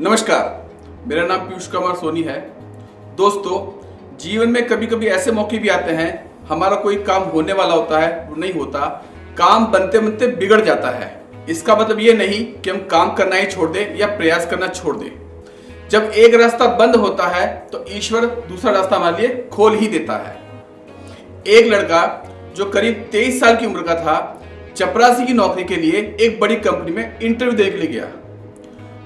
नमस्कार, मेरा नाम पीयूष कुमार सोनी है। दोस्तों, जीवन में कभी कभी ऐसे मौके भी आते हैं, हमारा कोई काम होने वाला होता है, वो नहीं होता, काम बनते बनते बिगड़ जाता है। इसका मतलब ये नहीं कि हम काम करना ही छोड़ दें या प्रयास करना छोड़ दें। जब एक रास्ता बंद होता है तो ईश्वर दूसरा रास्ता हमारे लिए खोल ही देता है। एक लड़का जो करीब 23 साल की उम्र का था, चपरासी की नौकरी के लिए एक बड़ी कंपनी में इंटरव्यू देने के लिए गया।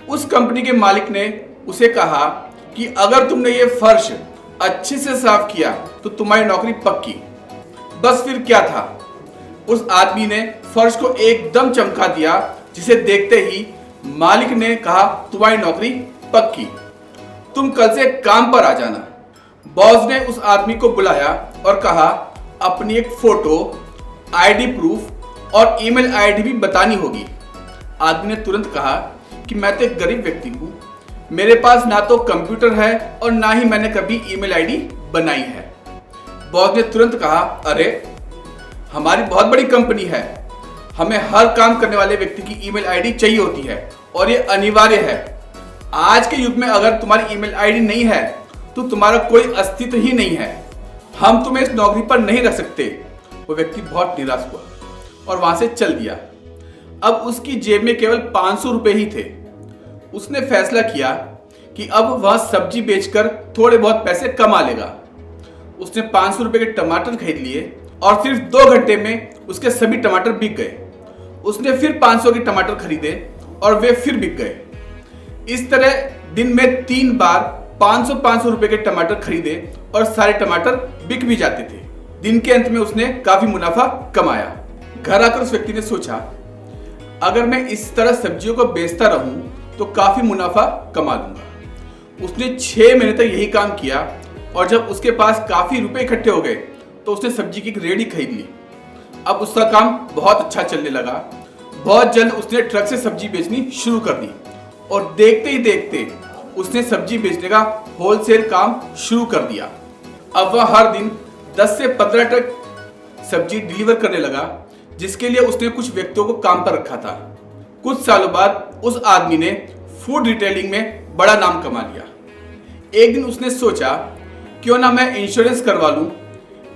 उस कंपनी के मालिक ने उसे कहा कि अगर तुमने ये फर्श अच्छे से साफ किया तो तुम्हारी नौकरी पक्की। बस फिर क्या था, उस आदमी ने फर्श को एकदम चमका दिया, जिसे देखते ही मालिक ने कहा तुम्हारी नौकरी पक्की, तुम कल से काम पर आ जाना। बॉस ने उस आदमी को बुलाया और कहा अपनी एक फोटो, आईडी प्रूफ और ईमेल आईडी भी बतानी होगी। आदमी ने तुरंत कहा कि मैं तो एक गरीब व्यक्ति हूं, मेरे पास ना तो कंप्यूटर है और ना ही मैंने कभी ईमेल आईडी बनाई है। बॉस ने तुरंत कहा, अरे हमारी बहुत बड़ी कंपनी है, हमें हर काम करने वाले व्यक्ति की ईमेल आईडी चाहिए होती है और ये अनिवार्य है। आज के युग में अगर तुम्हारी ईमेल आईडी नहीं है तो तुम्हारा कोई अस्तित्व ही नहीं है, हम तुम्हें इस नौकरी पर नहीं रख सकते। वो व्यक्ति बहुत निराश हुआ और वहां से चल दिया। अब उसकी जेब में केवल 500 रुपए ही थे। उसने फैसला किया कि अब वह सब्जी बेचकर थोड़े बहुत पैसे कमा लेगा। उसने 500 रुपए के टमाटर खरीद लिए और सिर्फ 2 घंटे में उसके सभी टमाटर बिक गए। उसने फिर 500 के टमाटर खरीदे और वे फिर बिक गए। इस तरह दिन में 3 बार 500-500 रुपए के टमाटर खरीदे और सारे टमाटर बिक भी जाते थे। दिन के अंत में उसने काफी मुनाफा कमाया। घर आकर उस व्यक्ति ने सोचा, अगर मैं इस तरह सब्जियों को बेचता रहूं तो काफी मुनाफा कमा लूंगा। उसने 6 महीने तक यही काम किया और जब उसके पास काफी रुपए इकट्ठे हो गए तो उसने सब्जी की एक रेहड़ी खरीद ली। अब उसका काम बहुत अच्छा चलने लगा। बहुत जल्द उसने ट्रक से सब्जी बेचनी शुरू कर दी और देखते ही देखते उसने सब्जी बेचने का होलसेल काम शुरू कर दिया। अब वह हर दिन 10 से 15 ट्रक सब्जी डिलीवर करने लगा, जिसके लिए उसने कुछ व्यक्तियों को काम पर रखा था। कुछ सालों बाद उस आदमी ने फूड रिटेलिंग में बड़ा नाम कमा लिया। एक दिन उसने सोचा क्यों ना मैं इंश्योरेंस करवा लूं।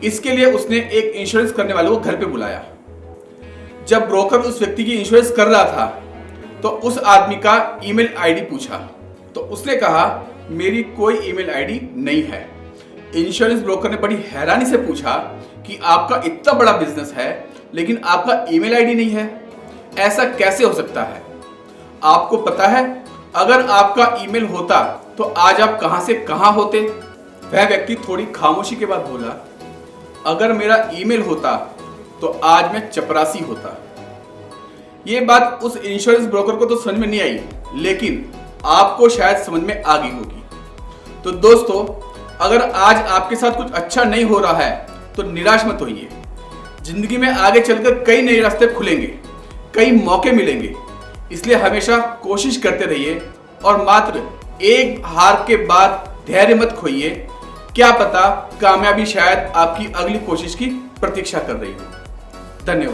इसके लिए उसने एक इंश्योरेंस करने वाले को घर पे बुलाया। जब ब्रोकर उस व्यक्ति की इंश्योरेंस कर रहा था तो उस आदमी का ईमेल आईडी पूछा तो उसने कहा मेरी कोई ईमेल आईडी नहीं है। इंश्योरेंस ब्रोकर ने बड़ी हैरानी से पूछा कि आपका इतना बड़ा बिजनेस है लेकिन आपका ईमेल आईडी नहीं है, ऐसा कैसे हो सकता है? आपको पता है अगर आपका ईमेल होता तो आज आप कहां से कहां होते? वह व्यक्ति थोड़ी खामोशी के बाद बोला, अगर मेरा ईमेल होता तो आज मैं चपरासी होता। यह बात उस इंश्योरेंस ब्रोकर को तो समझ में नहीं आई, लेकिन आपको शायद समझ में आ गई होगी। तो दोस्तों, अगर आज आपके साथ कुछ अच्छा नहीं हो रहा है तो निराश मत होइए। जिंदगी में आगे चलकर कई नए रास्ते खुलेंगे, कई मौके मिलेंगे। इसलिए हमेशा कोशिश करते रहिए और मात्र एक हार के बाद धैर्य मत खोइए। क्या पता कामयाबी शायद आपकी अगली कोशिश की प्रतीक्षा कर रही हो। धन्यवाद।